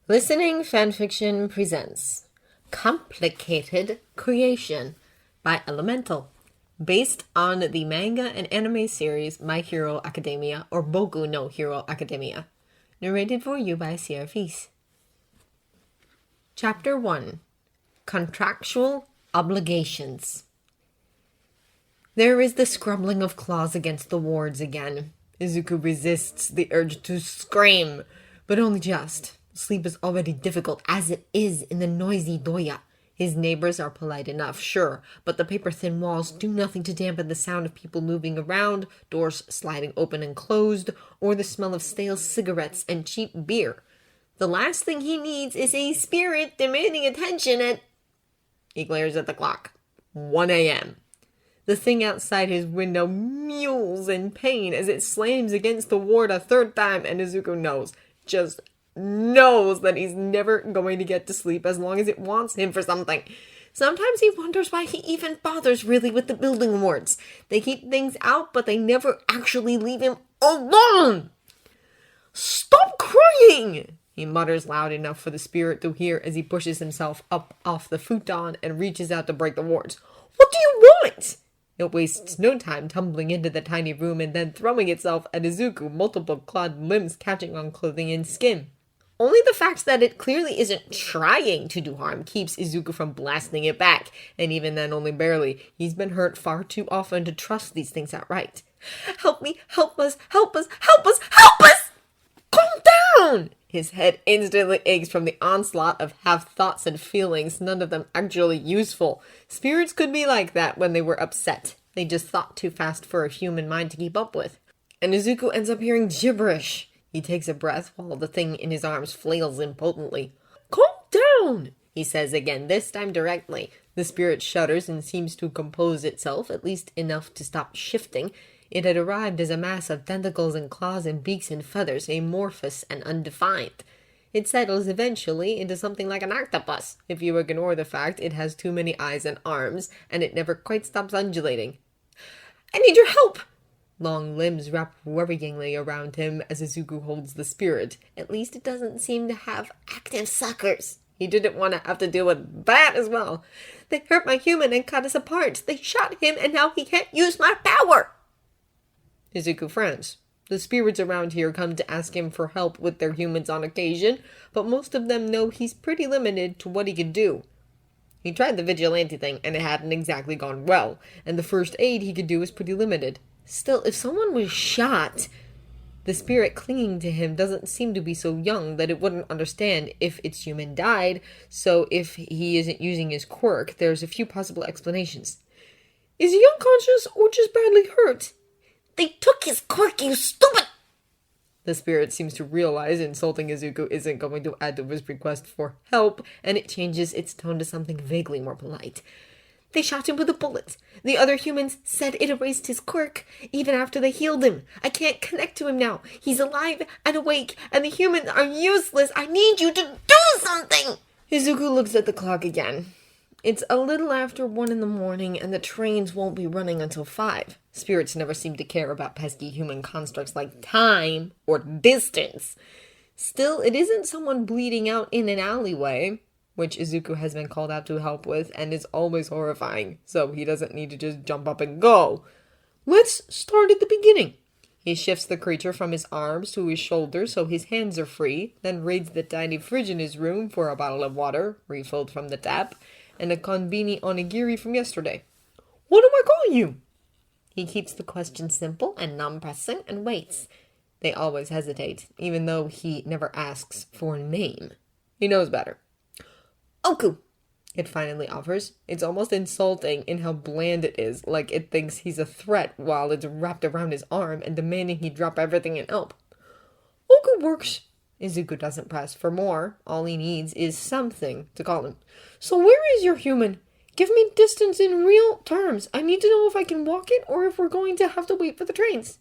Listening Fanfiction presents Complicated Creation by Elemental, based on the manga and anime series My Hero Academia or Boku no Hero Academia. Narrated for you by Sierra Feast. Chapter 1. Contractual Obligations. There is the scrubbling of claws against the wards again. Izuku resists the urge to scream, but only just. Sleep is already difficult as it is in the noisy doya. His neighbors are polite enough, sure, but the paper-thin walls do nothing to dampen the sound of people moving around, doors sliding open and closed, or the smell of stale cigarettes and cheap beer. The last thing he needs is a spirit demanding attention at... He glares at the clock. 1 a.m. The thing outside his window mewls in pain as it slams against the ward a third time, and Izuku knows that he's never going to get to sleep as long as it wants him for something. Sometimes he wonders why he even bothers really with the building wards. They keep things out, but they never actually leave him alone. Stop crying! He mutters loud enough for the spirit to hear as he pushes himself up off the futon and reaches out to break the wards. What do you want? It wastes no time tumbling into the tiny room and then throwing itself at Izuku, multiple clawed limbs catching on clothing and skin. Only the fact that it clearly isn't trying to do harm keeps Izuku from blasting it back, and even then only barely. He's been hurt far too often to trust these things outright. Help me, help us, help us, help us, help us! Calm down! His head instantly aches from the onslaught of half-thoughts and feelings, none of them actually useful. Spirits could be like that when they were upset. They just thought too fast for a human mind to keep up with. And Izuku ends up hearing gibberish. He takes a breath while the thing in his arms flails impotently. Calm down, he says again, this time directly. The spirit shudders and seems to compose itself, at least enough to stop shifting. It had arrived as a mass of tentacles and claws and beaks and feathers, amorphous and undefined. It settles eventually into something like an octopus, if you ignore the fact it has too many eyes and arms, and it never quite stops undulating. I need your help! Long limbs wrap worryingly around him as Izuku holds the spirit. At least it doesn't seem to have active suckers. He didn't want to have to deal with that as well. They hurt my human and cut us apart. They shot him and now he can't use my power. Izuku frowns. The spirits around here come to ask him for help with their humans on occasion, but most of them know he's pretty limited to what he can do. He tried the vigilante thing and it hadn't exactly gone well, and the first aid he could do was pretty limited. Still, if someone was shot, the spirit clinging to him doesn't seem to be so young that it wouldn't understand if its human died, so if he isn't using his quirk, there's a few possible explanations. Is he unconscious or just badly hurt? They took his quirk, you stupid! The spirit seems to realize insulting Izuku isn't going to add to his request for help, and it changes its tone to something vaguely more polite. They shot him with a bullet. The other humans said it erased his quirk, even after they healed him. I can't connect to him now. He's alive and awake, and the humans are useless. I need you to do something! Izuku looks at the clock again. It's a little after 1 a.m, and the trains won't be running until 5. Spirits never seem to care about pesky human constructs like time or distance. Still, it isn't someone bleeding out in an alleyway, which Izuku has been called out to help with, and is always horrifying, so he doesn't need to just jump up and go. Let's start at the beginning. He shifts the creature from his arms to his shoulders so his hands are free, then raids the tiny fridge in his room for a bottle of water, refilled from the tap, and a konbini onigiri from yesterday. What do I call you? He keeps the question simple and non-pressing and waits. They always hesitate, even though he never asks for a name. He knows better. Oku, it finally offers. It's almost insulting in how bland it is, like it thinks he's a threat while it's wrapped around his arm and demanding he drop everything and help. Oku works. Izuku doesn't press for more. All he needs is something to call him. So where is your human? Give me distance in real terms. I need to know if I can walk it or if we're going to have to wait for the trains.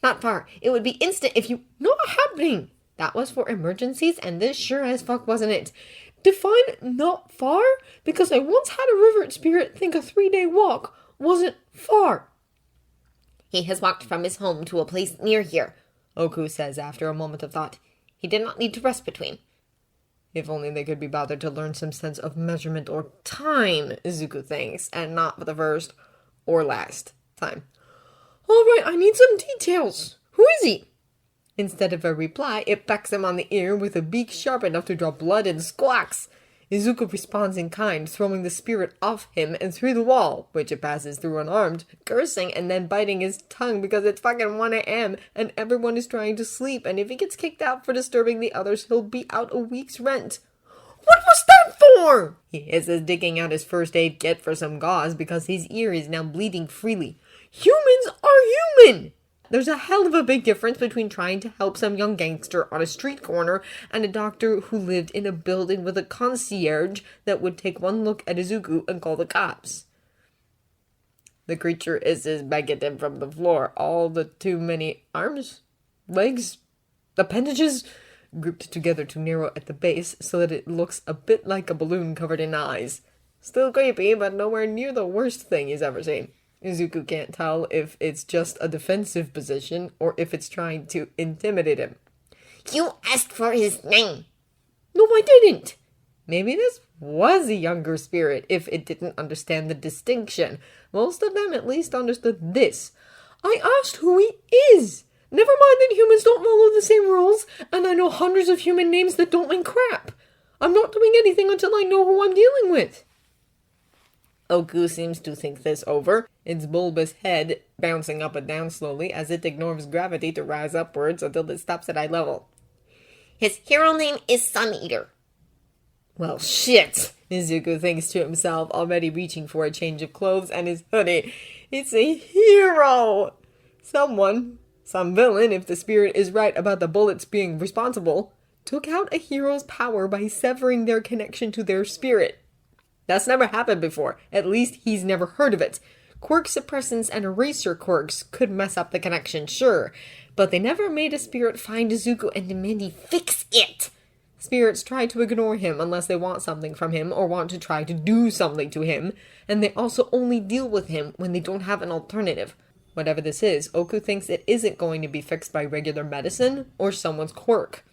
Not far. It would be instant if you... Not happening. That was for emergencies and this sure as fuck wasn't it. Define not far, because I once had a river spirit think a 3-day walk wasn't far. He has walked from his home to a place near here, Oku says after a moment of thought. He did not need to rest between. If only they could be bothered to learn some sense of measurement or time, Izuku thinks, and not for the first or last time. All right, I need some details. Who is he? Instead of a reply, it pecks him on the ear with a beak sharp enough to draw blood and squawks. Izuku responds in kind, throwing the spirit off him and through the wall, which it passes through unarmed, cursing and then biting his tongue because it's fucking 1 a.m. and everyone is trying to sleep, and if he gets kicked out for disturbing the others, he'll be out a week's rent. What was that for? He hisses, digging out his first aid kit for some gauze because his ear is now bleeding freely. Humans are human! There's a hell of a big difference between trying to help some young gangster on a street corner and a doctor who lived in a building with a concierge that would take one look at Izuku and call the cops. The creature hisses back at him from the floor. All the too many arms, legs, appendages grouped together to narrow at the base so that it looks a bit like a balloon covered in eyes. Still creepy, but nowhere near the worst thing he's ever seen. Izuku can't tell if it's just a defensive position or if it's trying to intimidate him. You asked for his name. No, I didn't. Maybe this was a younger spirit if it didn't understand the distinction. Most of them at least understood this. I asked who he is. Never mind that humans don't follow the same rules, and I know hundreds of human names that don't mean crap. I'm not doing anything until I know who I'm dealing with. Oku seems to think this over, its bulbous head bouncing up and down slowly as it ignores gravity to rise upwards until it stops at eye level. His hero name is Sun Eater. Well, shit, Izuku thinks to himself, already reaching for a change of clothes and his hoodie. It's a hero! Some villain, if the spirit is right about the bullets being responsible, took out a hero's power by severing their connection to their spirit. That's never happened before. At least he's never heard of it. Quirk suppressants and eraser quirks could mess up the connection, sure, but they never made a spirit find Izuku and demand he fix it. Spirits try to ignore him unless they want something from him or want to try to do something to him, and they also only deal with him when they don't have an alternative. Whatever this is, Oku thinks it isn't going to be fixed by regular medicine or someone's quirk.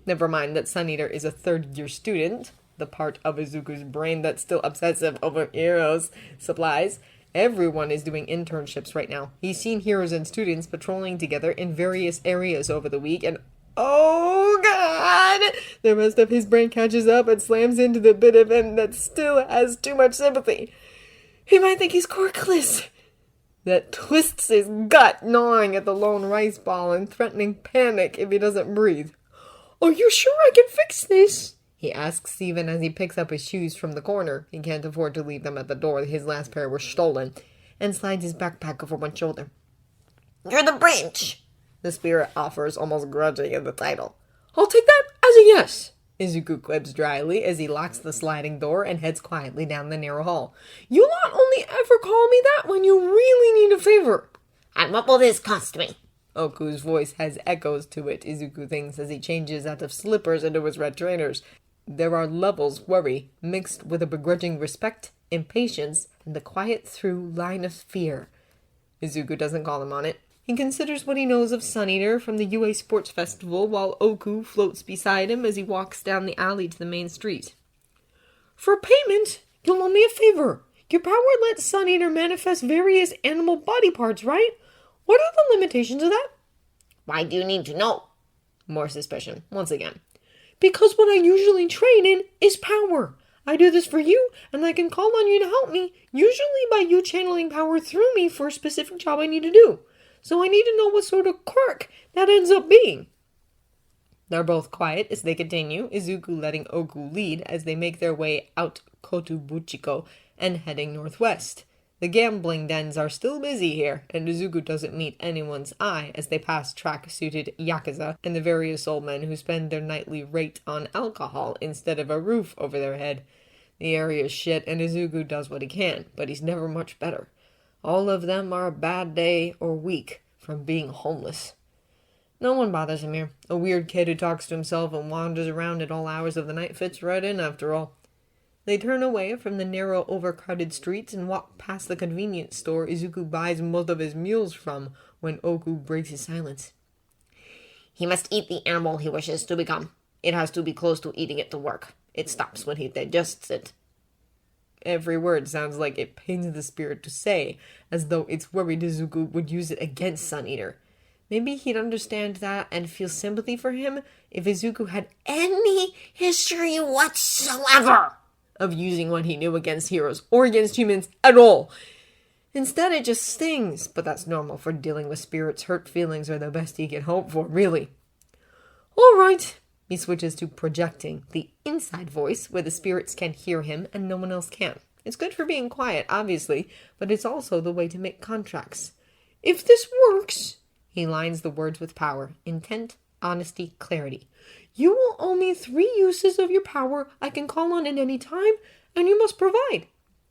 Never mind that Sun Eater is a third-year student, the part of Izuku's brain that's still obsessive over heroes supplies. Everyone is doing internships right now. He's seen heroes and students patrolling together in various areas over the week, and oh god! The rest of his brain catches up and slams into the bit of him that still has too much sympathy. He might think he's quirkless. That twists his gut, gnawing at the lone rice ball and threatening panic if he doesn't breathe. Are you sure I can fix this? He asks even as he picks up his shoes from the corner. He can't afford to leave them at the door. His last pair were stolen. And slides his backpack over one shoulder. You're the branch, the spirit offers, almost grudging in the title. I'll take that as a yes, Izuku quips dryly as he locks the sliding door and heads quietly down the narrow hall. You lot only ever call me that when you really need a favor. And what will this cost me? Oku's voice has echoes to it, Izuku thinks, as he changes out of slippers into his red trainers. There are levels worry, mixed with a begrudging respect, impatience, and the quiet through line of fear. Izuku doesn't call him on it. He considers what he knows of Sun Eater from the UA Sports Festival while Oku floats beside him as he walks down the alley to the main street. For payment, you'll owe me a favor. Your power lets Sun Eater manifest various animal body parts, right? What are the limitations of that? Why do you need to know? More suspicion, once again. Because what I usually train in is power. I do this for you, and I can call on you to help me, usually by you channeling power through me for a specific job I need to do. So I need to know what sort of quirk that ends up being. They're both quiet as they continue, Izuku letting Oku lead as they make their way out Kotobuchiko and heading northwest. The gambling dens are still busy here, and Izuku doesn't meet anyone's eye as they pass track-suited yakuza and the various old men who spend their nightly rate on alcohol instead of a roof over their head. The area's shit, and Izuku does what he can, but he's never much better. All of them are a bad day or week from being homeless. No one bothers him here. A weird kid who talks to himself and wanders around at all hours of the night fits right in after all. They turn away from the narrow, overcrowded streets and walk past the convenience store Izuku buys most of his meals from when Oku breaks his silence. He must eat the animal he wishes to become. It has to be close to eating it to work. It stops when he digests it. Every word sounds like it pains the spirit to say, as though it's worried Izuku would use it against Sun Eater. Maybe he'd understand that and feel sympathy for him if Izuku had any history whatsoever of using what he knew against heroes or against humans at all. Instead, it just stings, but that's normal for dealing with spirits. Hurt feelings are the best he can hope for, really. All right. He switches to projecting, the inside voice, where the spirits can hear him and no one else can. It's good for being quiet, obviously, but it's also the way to make contracts. If this works, he lines the words with power, intent, honesty, clarity. You will owe me 3 uses of your power I can call on at any time, and you must provide.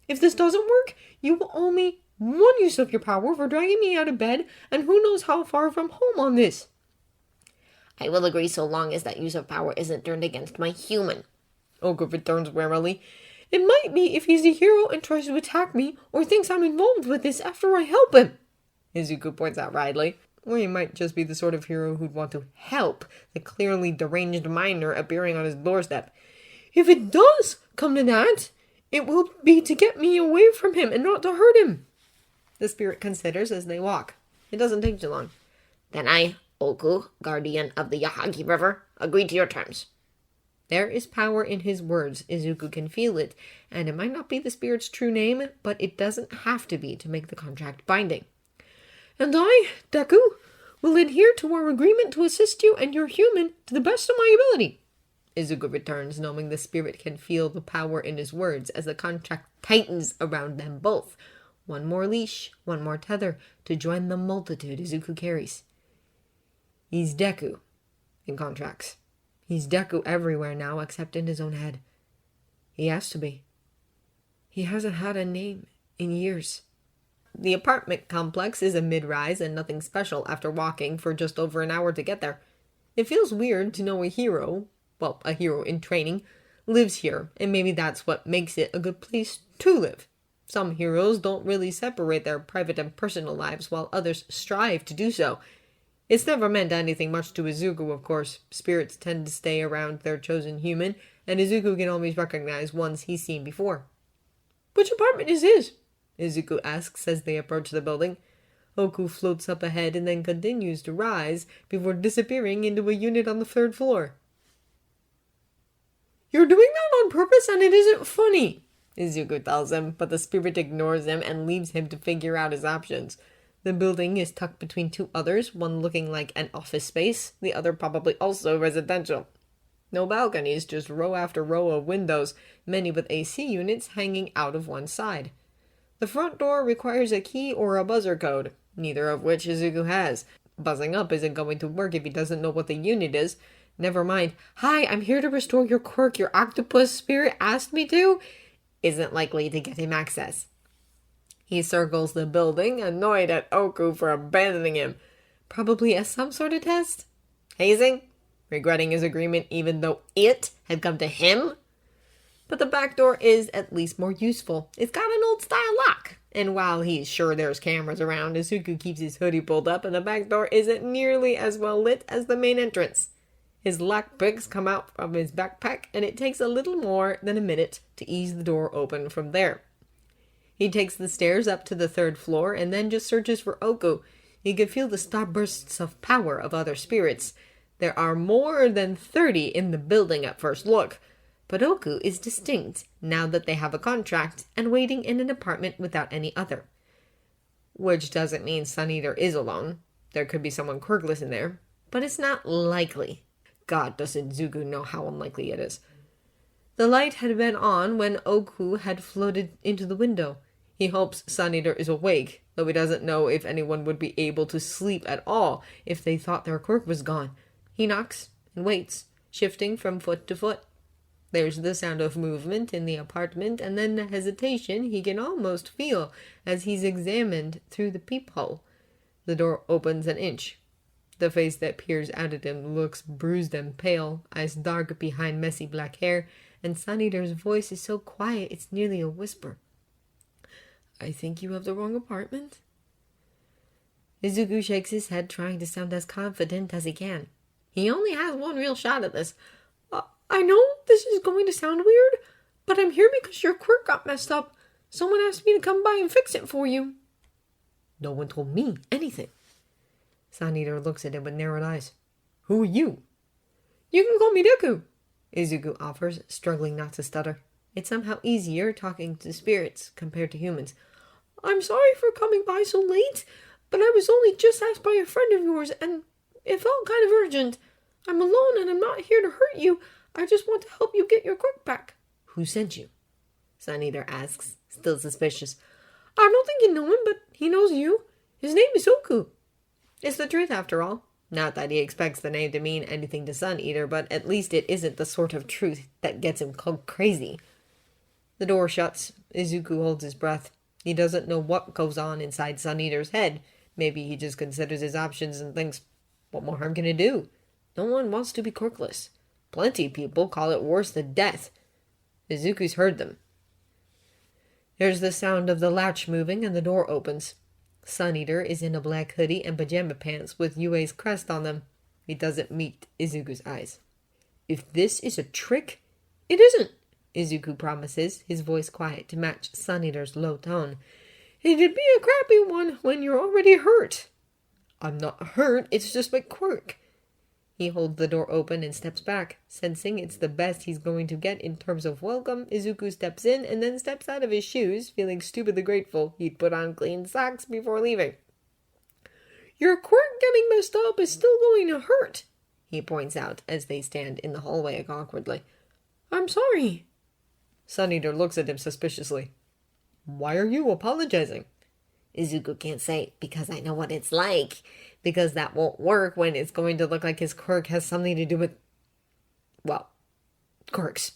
If this doesn't work, you will owe me 1 use of your power for dragging me out of bed, and who knows how far from home on this. I will agree so long as that use of power isn't turned against my human. Oku returns warily. It might be if he's a hero and tries to attack me, or thinks I'm involved with this after I help him, Izuku points out wryly. Or he might just be the sort of hero who'd want to help the clearly deranged minor appearing on his doorstep. If it does come to that, it will be to get me away from him and not to hurt him. The spirit considers as they walk. It doesn't take too long. Then I, Oku, guardian of the Yahagi River, agree to your terms. There is power in his words. Izuku can feel it, and it might not be the spirit's true name, but it doesn't have to be to make the contract binding. And I, Deku, will adhere to our agreement to assist you and your human to the best of my ability. Izuku returns, knowing the spirit can feel the power in his words as the contract tightens around them both. 1 more leash, 1 more tether, to join the multitude Izuku carries. He's Deku in contracts. He's Deku everywhere now except in his own head. He has to be. He hasn't had a name in years. The apartment complex is a mid-rise and nothing special after walking for just over an hour to get there. It feels weird to know a hero in training, lives here, and maybe that's what makes it a good place to live. Some heroes don't really separate their private and personal lives, while others strive to do so. It's never meant anything much to Izuku, of course. Spirits tend to stay around their chosen human, and Izuku can always recognize ones he's seen before. Which apartment is his? Izuku asks as they approach the building. Oku floats up ahead and then continues to rise before disappearing into a unit on the 3rd floor. You're doing that on purpose and it isn't funny, Izuku tells him, but the spirit ignores him and leaves him to figure out his options. The building is tucked between 2 others, one looking like an office space, the other probably also residential. No balconies, just row after row of windows, many with AC units hanging out of one side. The front door requires a key or a buzzer code, neither of which Izuku has. Buzzing up isn't going to work if he doesn't know what the unit is. Never mind, "Hi, I'm here to restore your quirk your octopus spirit asked me to," isn't likely to get him access. He circles the building, annoyed at Oku for abandoning him. Probably as some sort of test? Hazing? Regretting his agreement even though it had come to him? But the back door is at least more useful. It's got an old-style lock. And while he's sure there's cameras around, Izuku keeps his hoodie pulled up and the back door isn't nearly as well lit as the main entrance. His lockpicks come out from his backpack, and it takes a little more than a minute to ease the door open from there. He takes the stairs up to the 3rd floor and then just searches for Oku. He can feel the starbursts of power of other spirits. There are more than 30 in the building at first look, but Oku is distinct now that they have a contract and waiting in an apartment without any other. Which doesn't mean Sun Eater is alone. There could be someone quirkless in there, but it's not likely. God, does Izuku know how unlikely it is. The light had been on when Oku had floated into the window. He hopes Sun Eater is awake, though he doesn't know if anyone would be able to sleep at all if they thought their quirk was gone. He knocks and waits, shifting from foot to foot. There's the sound of movement in the apartment, and then the hesitation he can almost feel as he's examined through the peephole. The door opens an inch. The face that peers out at him looks bruised and pale, eyes dark behind messy black hair, and Sun Eater's voice is so quiet it's nearly a whisper. "I think you have the wrong apartment." Izuku shakes his head, trying to sound as confident as he can. He only has one real shot at this. I know this is going to sound weird, but I'm here because your quirk got messed up. Someone asked me to come by and fix it for you. No one told me anything. Sun Eater looks at him with narrowed eyes. Who are you? You can call me Deku, Izuku offers, struggling not to stutter. It's somehow easier talking to spirits compared to humans. I'm sorry for coming by so late, but I was only just asked by a friend of yours, and it felt kind of urgent. I'm alone and I'm not here to hurt you. I just want to help you get your quirk back. Who sent you? Sun Eater asks, still suspicious. I don't think you know him, but he knows you. His name is Oku. It's the truth, after all. Not that he expects the name to mean anything to Sun Eater, but at least it isn't the sort of truth that gets him crazy. The door shuts. Izuku holds his breath. He doesn't know what goes on inside Sun Eater's head. Maybe he just considers his options and thinks, what more harm can it do? No one wants to be quirkless. Plenty of people call it worse than death. Izuku's heard them. There's the sound of the latch moving and the door opens. Sun Eater is in a black hoodie and pajama pants with Yue's crest on them. He doesn't meet Izuku's eyes. If this is a trick, it isn't, Izuku promises, his voice quiet to match Sun Eater's low tone. It'd be a crappy one when you're already hurt. I'm not hurt, it's just my quirk. He holds the door open and steps back. Sensing it's the best he's going to get in terms of welcome, Izuku steps in and then steps out of his shoes, feeling stupidly grateful he'd put on clean socks before leaving. Your quirk getting messed up is still going to hurt, he points out as they stand in the hallway awkwardly. I'm sorry. Sun Eater looks at him suspiciously. Why are you apologizing? Izuku can't say, because I know what it's like, because that won't work when it's going to look like his quirk has something to do with, well, quirks.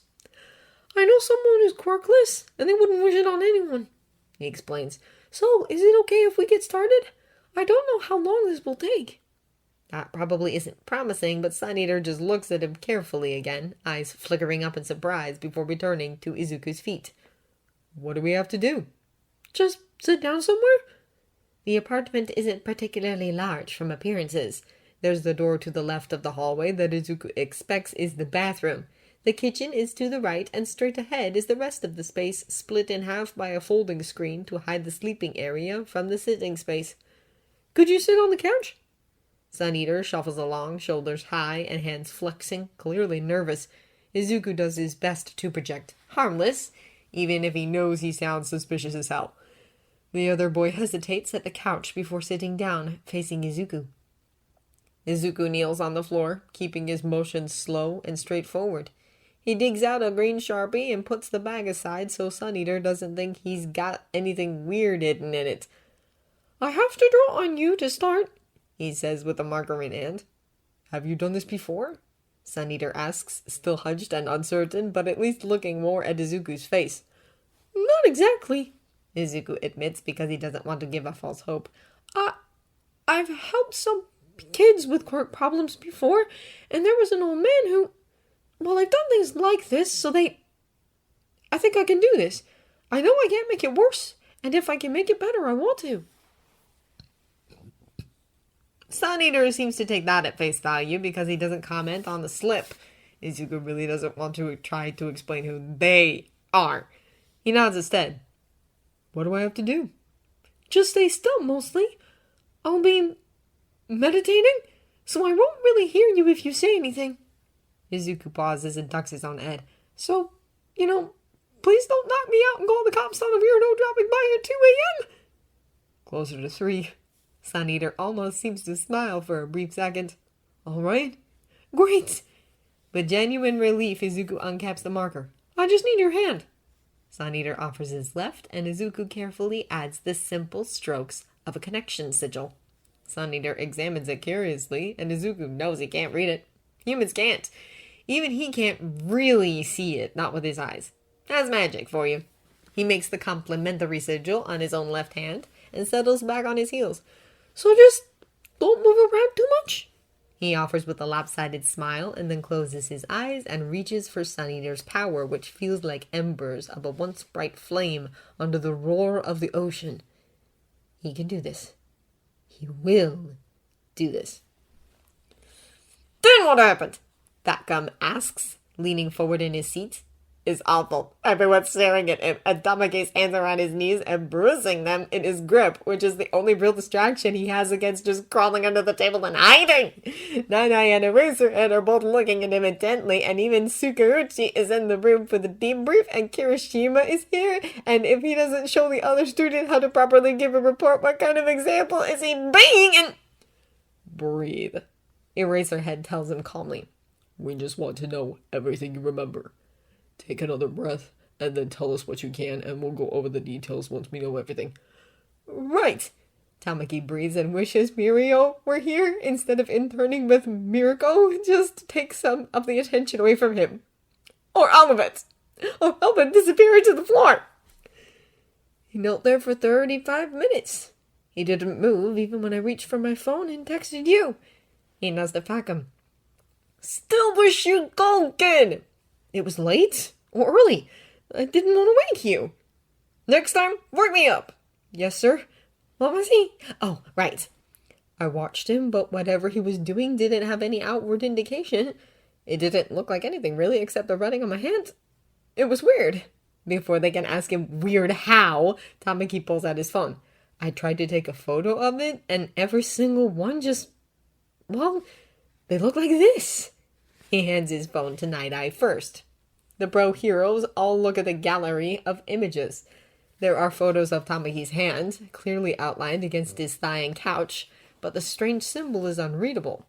I know someone who's quirkless, and they wouldn't wish it on anyone, he explains. So, is it okay if we get started? I don't know how long this will take. That probably isn't promising, but Sun Eater just looks at him carefully again, eyes flickering up in surprise before returning to Izuku's feet. What do we have to do? Just sit down somewhere? The apartment isn't particularly large from appearances. There's the door to the left of the hallway that Izuku expects is the bathroom. The kitchen is to the right, and straight ahead is the rest of the space, split in half by a folding screen to hide the sleeping area from the sitting space. Could you sit on the couch? Sun Eater shuffles along, shoulders high and hands flexing, clearly nervous. Izuku does his best to project harmless, even if he knows he sounds suspicious as hell. The other boy hesitates at the couch before sitting down, facing Izuku. Izuku kneels on the floor, keeping his motions slow and straightforward. He digs out a green Sharpie and puts the bag aside so Sun Eater doesn't think he's got anything weird hidden in it. I have to draw on you to start, he says with a marker in hand. Have you done this before? Sun Eater asks, still hunched and uncertain, but at least looking more at Izuku's face. Not exactly, Izuku admits because he doesn't want to give a false hope. I've helped some kids with quirk problems before, and there was an old man who... Well, I've done things like this, so I think I can do this. I know I can't make it worse, and if I can make it better, I want to. Sun Eater seems to take that at face value because he doesn't comment on the slip. Izuku really doesn't want to try to explain who they are. He nods instead. What do I have to do? Just stay still, mostly. I'll be meditating, so I won't really hear you if you say anything. Izuku pauses and ducks his own head. So, please don't knock me out and call the cops on a weirdo dropping by at 2 a.m. Closer to 3. Sun Eater almost seems to smile for a brief second. All right. Great. With genuine relief, Izuku uncaps the marker. I just need your hand. Sun Eater offers his left, and Izuku carefully adds the simple strokes of a connection sigil. Sun Eater examines it curiously, and Izuku knows he can't read it. Humans can't. Even he can't really see it, not with his eyes. That's magic for you. He makes the complimentary sigil on his own left hand and settles back on his heels. So just don't move around too much, he offers with a lopsided smile, and then closes his eyes and reaches for Sun Eater's power, which feels like embers of a once bright flame under the roar of the ocean. He can do this. He will do this. Then what happened? That gum asks, leaning forward in his seat. Is awful. Everyone's staring at him, and Tamaki's hands are on his knees and bruising them in his grip, which is the only real distraction he has against just crawling under the table and hiding. Nighteye and Eraserhead are both looking at him intently, and even Tsukauchi is in the room for the debrief, and Kirishima is here, and if he doesn't show the other student how to properly give a report, what kind of example is he being? And breathe. Eraserhead tells him calmly. We just want to know everything you remember. Take another breath, and then tell us what you can, and we'll go over the details once we know everything. Right! Tamaki breathes and wishes Mirio were here instead of interning with Mirko, just to take some of the attention away from him. Or all of it! Or help him disappear into the floor! He knelt there for 35 minutes. He didn't move even when I reached for my phone and texted you. He nods to Fakam. Still wish you'd go, kid! It was late? Or early? I didn't want to wake you. Next time, wake me up. Yes, sir. What was he? Oh, right. I watched him, but whatever he was doing didn't have any outward indication. It didn't look like anything, really, except the running on my hand. It was weird. Before they can ask him weird how, Tamaki pulls out his phone. I tried to take a photo of it, and every single one just... well, they look like this. He hands his phone to Nighteye first. The bro heroes all look at the gallery of images. There are photos of Tamaki's hand, clearly outlined against his thigh and couch, but the strange symbol is unreadable.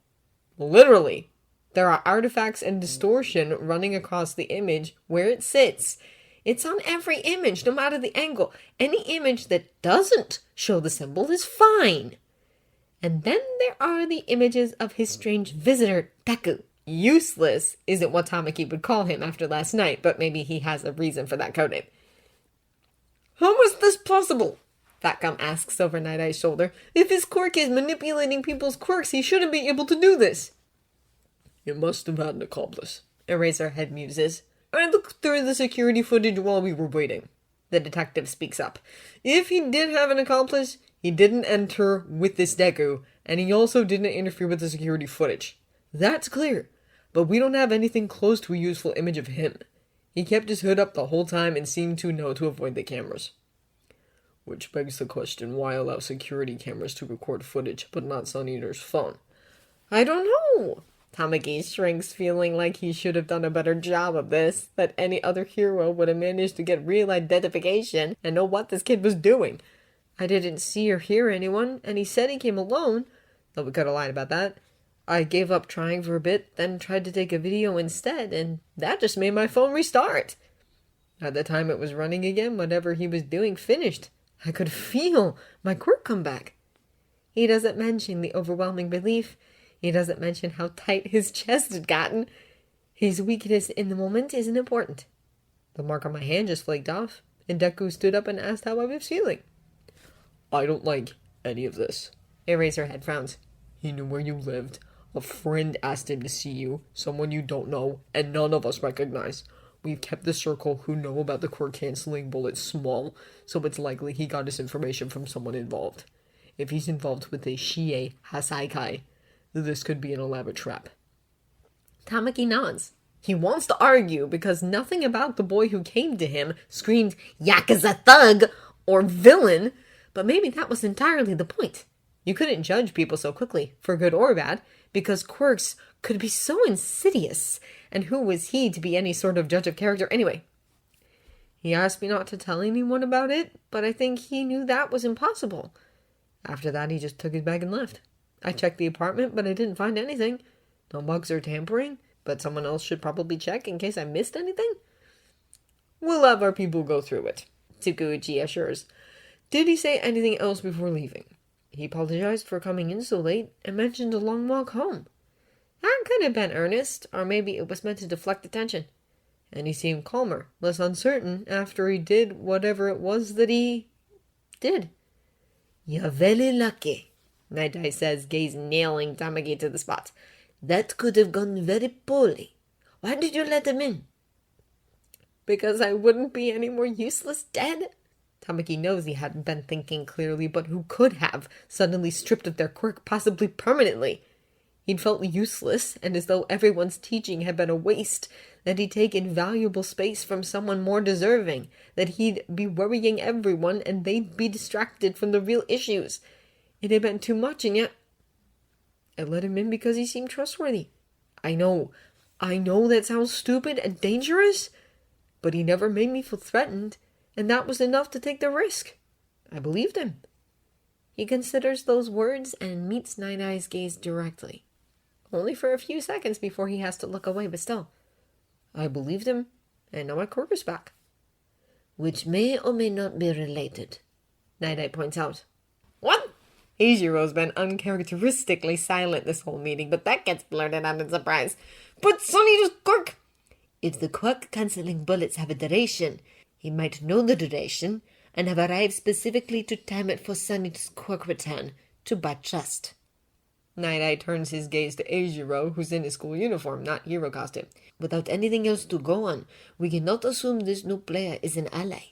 Literally, there are artifacts and distortion running across the image where it sits. It's on every image, no matter the angle. Any image that doesn't show the symbol is fine. And then there are the images of his strange visitor, Deku. Useless isn't what Tamaki would call him after last night, but maybe he has a reason for that codename. How is this possible? Fatgum asks over Night-Eye's shoulder. If his quirk is manipulating people's quirks, he shouldn't be able to do this. You must have had an accomplice, Eraserhead muses. I looked through the security footage while we were waiting. The detective speaks up. If he did have an accomplice, he didn't enter with this Deku, and he also didn't interfere with the security footage. That's clear. But we don't have anything close to a useful image of him. He kept his hood up the whole time and seemed to know to avoid the cameras. Which begs the question, why allow security cameras to record footage, but not Sun Eater's phone? I don't know. Tamaki shrinks, feeling like he should have done a better job of this, that any other hero would have managed to get real identification and know what this kid was doing. I didn't see or hear anyone, and he said he came alone, though we could have lied about that. I gave up trying for a bit, then tried to take a video instead, and that just made my phone restart. At the time it was running again, whatever he was doing finished. I could feel my quirk come back. He doesn't mention the overwhelming relief. He doesn't mention how tight his chest had gotten. His weakness in the moment isn't important. The mark on my hand just flaked off, and Deku stood up and asked how I was feeling. I don't like any of this. Eraserhead frowns. He knew where you lived. A friend asked him to see you, someone you don't know, and none of us recognize. We've kept the circle who know about the quirk-canceling bullet small, so it's likely he got his information from someone involved. If he's involved with a Shie Hassaikai, this could be an elaborate trap. Tamaki nods. He wants to argue because nothing about the boy who came to him screamed Yakuza thug or villain, but maybe that was entirely the point. You couldn't judge people so quickly, for good or bad, because quirks could be so insidious, and who was he to be any sort of judge of character anyway? He asked me not to tell anyone about it, but I think he knew that was impossible. After that, he just took his bag and left. I checked the apartment, but I didn't find anything. No bugs or tampering, but someone else should probably check in case I missed anything. We'll have our people go through it, Tsukauchi assures. Did he say anything else before leaving? He apologized for coming in so late and mentioned a long walk home. That could have been earnest, or maybe it was meant to deflect attention. And he seemed calmer, less uncertain, after he did whatever it was that he did. You're very lucky, Nighteye says, gaze nailing Tamaki to the spot. That could have gone very poorly. Why did you let him in? Because I wouldn't be any more useless dead? Tamaki knows he hadn't been thinking clearly, but who could have, suddenly stripped of their quirk, possibly permanently? He'd felt useless, and as though everyone's teaching had been a waste, that he'd take invaluable space from someone more deserving, that he'd be worrying everyone and they'd be distracted from the real issues. It had been too much, and yet I let him in because he seemed trustworthy. I know that sounds stupid and dangerous, but he never made me feel threatened, and that was enough to take the risk. I believed him. He considers those words and meets Nightaye's gaze directly. Only for a few seconds before he has to look away, but still. I believed him, and now my quirk is back. Which may or may not be related, Nighteye points out. What? Eijiro's been uncharacteristically silent this whole meeting, but that gets blurted out in surprise. But Sunny's quirk! If the quirk-cancelling bullets have a duration, he might know the duration, and have arrived specifically to time it for Sunny's quirk return, to buy trust. Nighteye turns his gaze to Eijiro, who's in his school uniform, not hero costume. Without anything else to go on, we cannot assume this new player is an ally.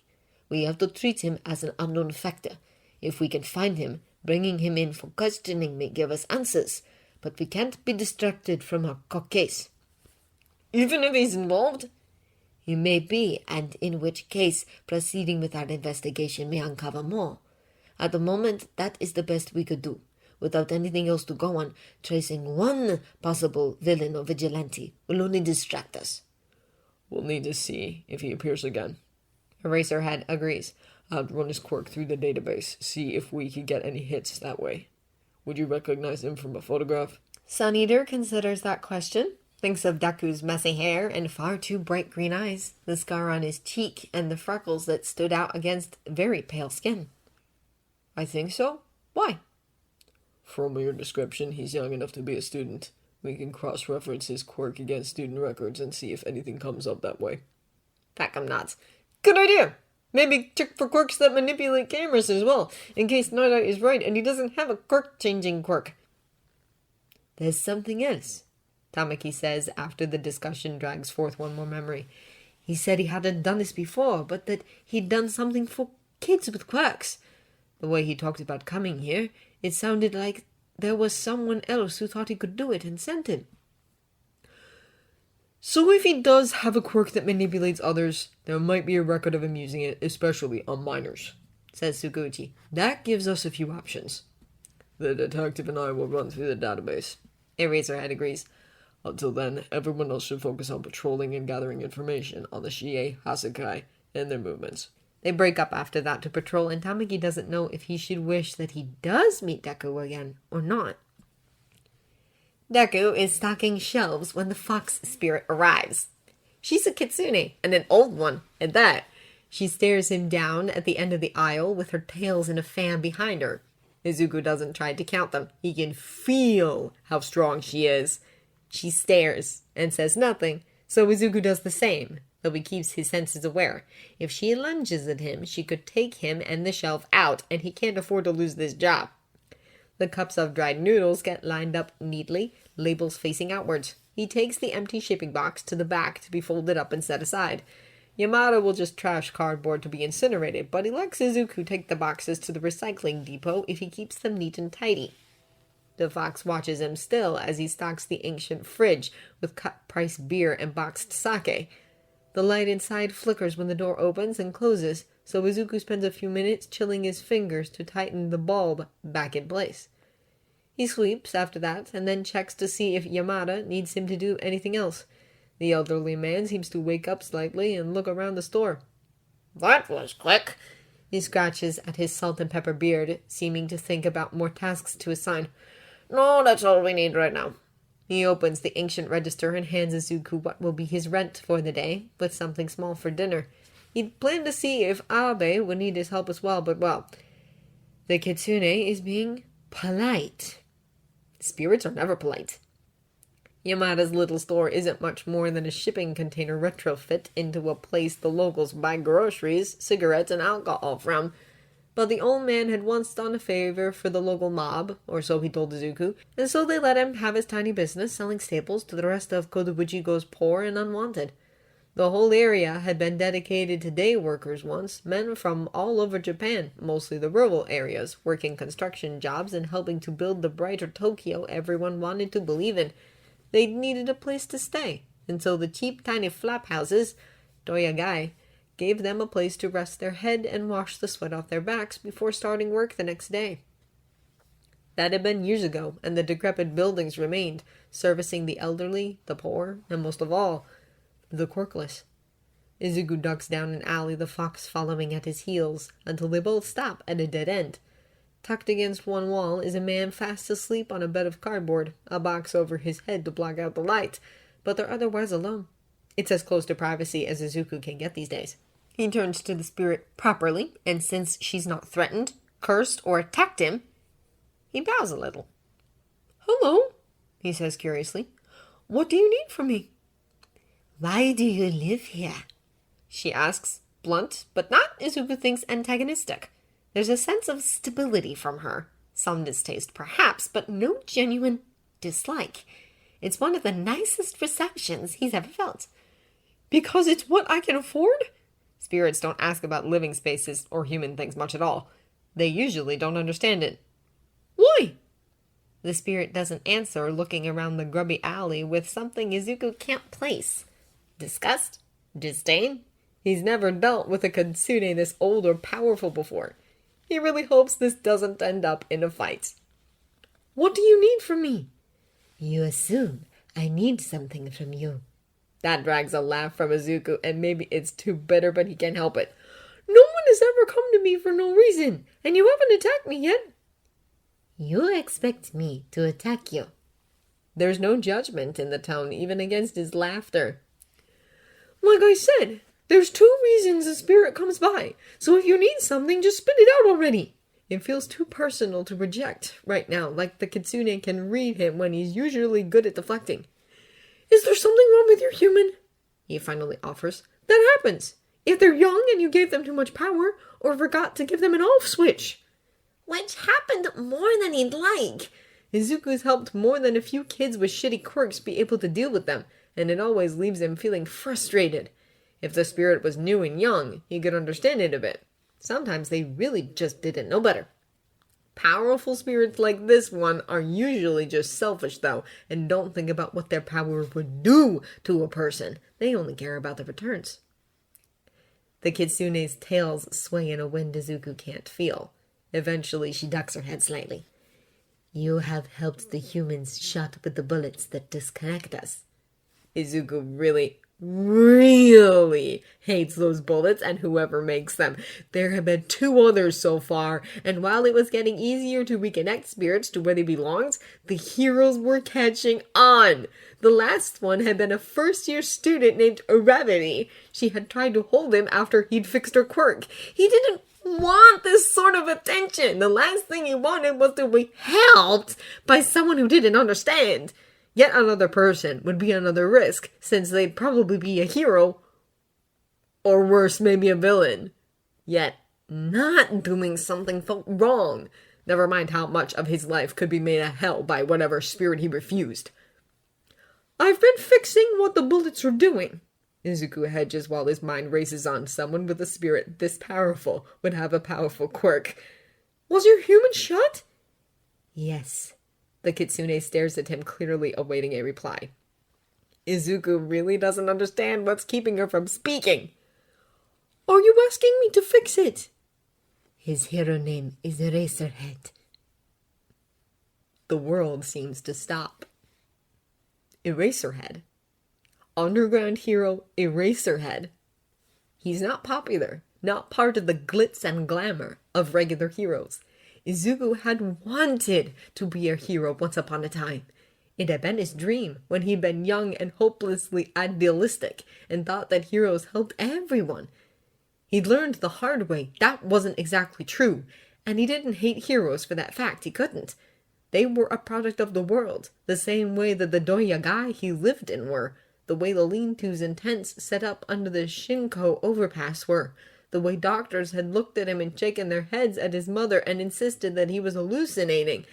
We have to treat him as an unknown factor. If we can find him, bringing him in for questioning may give us answers, but we can't be distracted from our court case. Even if he's involved? He may be, and in which case proceeding with our investigation may uncover more. At the moment, that is the best we could do. Without anything else to go on, tracing one possible villain or vigilante will only distract us. We'll need to see if he appears again. Eraserhead agrees. I'd run his quirk through the database, see if we could get any hits that way. Would you recognize him from a photograph? Sun Eater considers that question, thinks of Deku's messy hair and far too bright green eyes, the scar on his cheek, and the freckles that stood out against very pale skin. I think so. Why? From your description, he's young enough to be a student. We can cross-reference his quirk against student records and see if anything comes up that way. Packham nods. Good idea! Maybe check for quirks that manipulate cameras as well, in case Nighteye is right and he doesn't have a quirk-changing quirk. There's something else, Tamaki says after the discussion drags forth one more memory. He said he hadn't done this before, but that he'd done something for kids with quirks. The way he talked about coming here, it sounded like there was someone else who thought he could do it and sent him. So if he does have a quirk that manipulates others, there might be a record of him using it, especially on minors, says Suguchi. That gives us a few options. The detective and I will run through the database. Eraserhead agrees. Until then, everyone else should focus on patrolling and gathering information on the Shie Hassaikai and their movements. They break up after that to patrol, and Tamaki doesn't know if he should wish that he does meet Deku again or not. Deku is stocking shelves when the fox spirit arrives. She's a Kitsune, and an old one, at that. She stares him down at the end of the aisle with her tails in a fan behind her. Izuku doesn't try to count them. He can feel how strong she is. She stares and says nothing, so Izuku does the same, though he keeps his senses aware. If she lunges at him, she could take him and the shelf out, and he can't afford to lose this job. The cups of dried noodles get lined up neatly, labels facing outwards. He takes the empty shipping box to the back to be folded up and set aside. Yamada will just trash cardboard to be incinerated, but he lets Izuku take the boxes to the recycling depot if he keeps them neat and tidy. The fox watches him still as he stocks the ancient fridge with cut-price beer and boxed sake. The light inside flickers when the door opens and closes, so Izuku spends a few minutes chilling his fingers to tighten the bulb back in place. He sweeps after that, and then checks to see if Yamada needs him to do anything else. The elderly man seems to wake up slightly and look around the store. That was quick. He scratches at his salt and pepper beard, seeming to think about more tasks to assign. No, that's all we need right now. He opens the ancient register and hands Izuku what will be his rent for the day, with something small for dinner. He'd planned to see if Abe would need his help as well, but well, the Kitsune is being polite. Spirits are never polite. Yamada's little store isn't much more than a shipping container retrofit into a place the locals buy groceries, cigarettes, and alcohol from. But the old man had once done a favor for the local mob, or so he told Izuku, and so they let him have his tiny business selling staples to the rest of Kodobujigo's poor and unwanted. The whole area had been dedicated to day workers once, men from all over Japan, mostly the rural areas, working construction jobs and helping to build the brighter Tokyo everyone wanted to believe in. They needed a place to stay, until the cheap tiny flap houses, doyagai, gave them a place to rest their head and wash the sweat off their backs before starting work the next day. That had been years ago, and the decrepit buildings remained, servicing the elderly, the poor, and most of all, the quirkless. Izuku ducks down an alley, the fox following at his heels, until they both stop at a dead end. Tucked against one wall is a man fast asleep on a bed of cardboard, a box over his head to block out the light, but they're otherwise alone. It's as close to privacy as Izuku can get these days. He turns to the spirit properly, and since she's not threatened, cursed, or attacked him, he bows a little. "Hello," he says curiously. "What do you need from me?" "Why do you live here?" she asks, blunt, but not, Izuku thinks, antagonistic. There's a sense of stability from her. Some distaste, perhaps, but no genuine dislike. It's one of the nicest receptions he's ever felt. "Because it's what I can afford?" Spirits don't ask about living spaces or human things much at all. They usually don't understand it. "Why?" The spirit doesn't answer, looking around the grubby alley with something Izuku can't place. Disgust? Disdain? He's never dealt with a Kitsune this old or powerful before. He really hopes this doesn't end up in a fight. "What do you need from me?" "You assume I need something from you." That drags a laugh from Izuku, and maybe it's too bitter, but he can't help it. "No one has ever come to me for no reason, and you haven't attacked me yet." "You expect me to attack you?" There's no judgment in the tone, even against his laughter. "Like I said, there's 2 reasons a spirit comes by, so if you need something, just spit it out already." It feels too personal to reject right now, like the Kitsune can read him when he's usually good at deflecting. "Is there something wrong with your human?" he finally offers. "That happens if they're young and you gave them too much power, or forgot to give them an off switch." Which happened more than he'd like. Izuku's helped more than a few kids with shitty quirks be able to deal with them, and it always leaves him feeling frustrated. If the spirit was new and young, he could understand it a bit. Sometimes they really just didn't know better. Powerful spirits like this one are usually just selfish, though, and don't think about what their power would do to a person. They only care about the returns. The Kitsune's tails sway in a wind Izuku can't feel. Eventually, she ducks her head slightly. "You have helped the humans shot with the bullets that disconnect us." Izuku really hates those bullets and whoever makes them. There have been 2 others so far, and while it was getting easier to reconnect spirits to where they belonged, the heroes were catching on. The last one had been a first-year student named Gravity. She had tried to hold him after he'd fixed her quirk. He didn't want this sort of attention. The last thing he wanted was to be helped by someone who didn't understand. Yet another person would be another risk, since they'd probably be a hero, or worse, maybe a villain. Yet not doing something felt wrong. Never mind how much of his life could be made a hell by whatever spirit he refused. "I've been fixing what the bullets are doing." Izuku hedges while his mind races on. Someone with a spirit this powerful would have a powerful quirk. "Was your human shot?" "Yes." The Kitsune stares at him, clearly awaiting a reply. Izuku really doesn't understand what's keeping her from speaking. "Are you asking me to fix it?" "His hero name is Eraserhead." The world seems to stop. Eraserhead. Underground hero Eraserhead. He's not popular, not part of the glitz and glamour of regular heroes. Izuku had wanted to be a hero once upon a time. It had been his dream when he'd been young and hopelessly idealistic and thought that heroes helped everyone. He'd learned the hard way that wasn't exactly true, and he didn't hate heroes for that fact. He couldn't. They were a product of the world, the same way that the doyagai he lived in were, the way the lean-tos and tents set up under the Shinko overpass were, the way doctors had looked at him and shaken their heads at his mother and insisted that he was hallucinating,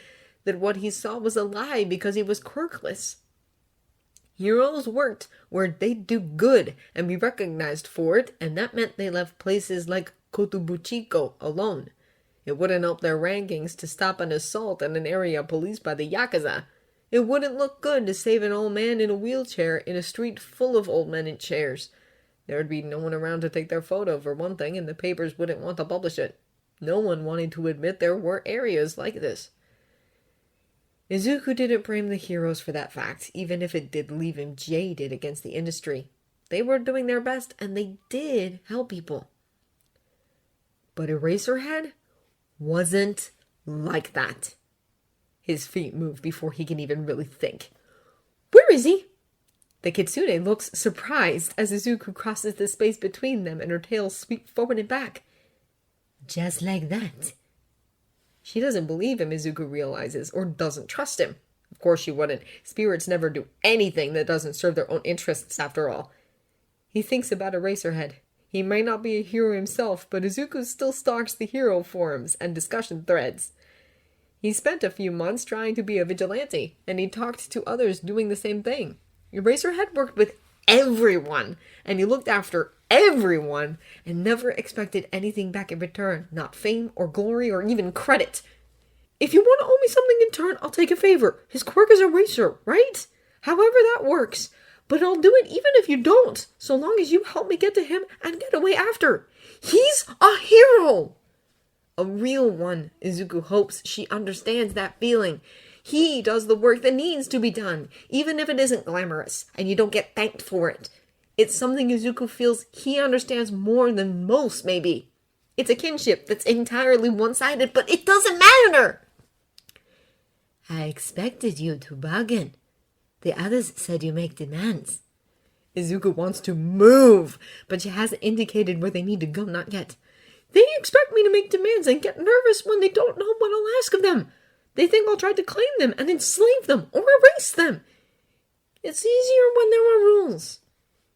that what he saw was a lie because he was quirkless. Heroes worked where they'd do good and be recognized for it, and that meant they left places like Kotobuchiko alone. It wouldn't help their rankings to stop an assault in an area policed by the Yakuza. It wouldn't look good to save an old man in a wheelchair in a street full of old men in chairs. There would be no one around to take their photo, for one thing, and the papers wouldn't want to publish it. No one wanted to admit there were areas like this. Izuku didn't blame the heroes for that fact, even if it did leave him jaded against the industry. They were doing their best, and they did help people. But Eraserhead wasn't like that. His feet move before he can even really think. Where is he? The Kitsune looks surprised as Izuku crosses the space between them and her tail sweeps forward and back. Just like that. She doesn't believe him, Izuku realizes, or doesn't trust him. Of course she wouldn't. Spirits never do anything that doesn't serve their own interests, after all. He thinks about Eraserhead. He may not be a hero himself, but Izuku still stalks the hero forums and discussion threads. He spent a few months trying to be a vigilante, and he talked to others doing the same thing. Eraserhead worked with everyone, and he looked after everyone, and never expected anything back in return, not fame or glory or even credit. If you want to owe me something in turn, I'll take a favor. His quirk is eraser, right? However that works. But I'll do it even if you don't, so long as you help me get to him and get away after. He's a hero! A real one. Izuku hopes she understands that feeling. He does the work that needs to be done, even if it isn't glamorous, and you don't get thanked for it. It's something Izuku feels he understands more than most, maybe. It's a kinship that's entirely one-sided, but it doesn't matter! I expected you to bargain. The others said you make demands. Izuku wants to move, but she hasn't indicated where they need to go, not yet. They expect me to make demands and get nervous when they don't know what I'll ask of them. They think I'll try to claim them and enslave them or erase them. It's easier when there are rules.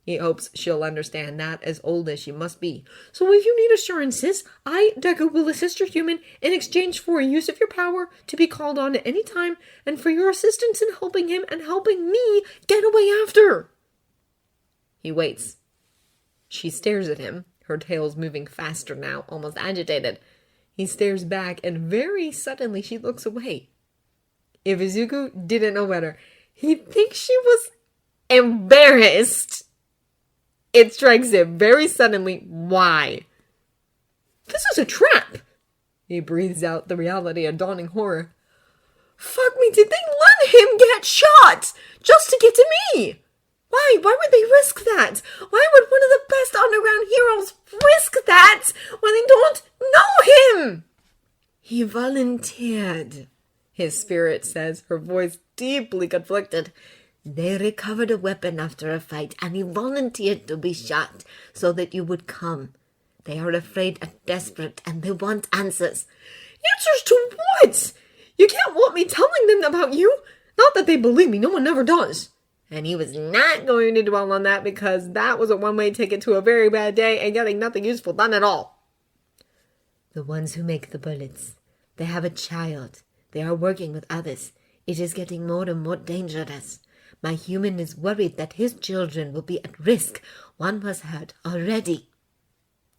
He hopes she'll understand that, as old as she must be. So if you need assurances, I, Deku, will assist your human in exchange for a use of your power to be called on at any time, and for your assistance in helping him and helping me get away after. He waits. She stares at him, her tail's moving faster now, almost agitated. He stares back, and very suddenly she looks away. If Izuku didn't know better, he'd think she was embarrassed. It strikes him very suddenly why. This is a trap! He breathes out the reality of dawning horror. Fuck me, did they let him get shot just to get to me? Why? Why would they risk that? Why would one of the best underground heroes risk that when they don't know him? He volunteered, his spirit says, her voice deeply conflicted. They recovered a weapon after a fight, and he volunteered to be shot so that you would come. They are afraid and desperate, and they want answers. Answers to what? You can't want me telling them about you. Not that they believe me, no one ever does. And he was not going to dwell on that because that was a one-way ticket to a very bad day and getting nothing useful done at all. The ones who make the bullets. They have a child. They are working with others. It is getting more and more dangerous. My human is worried that his children will be at risk. One was hurt already.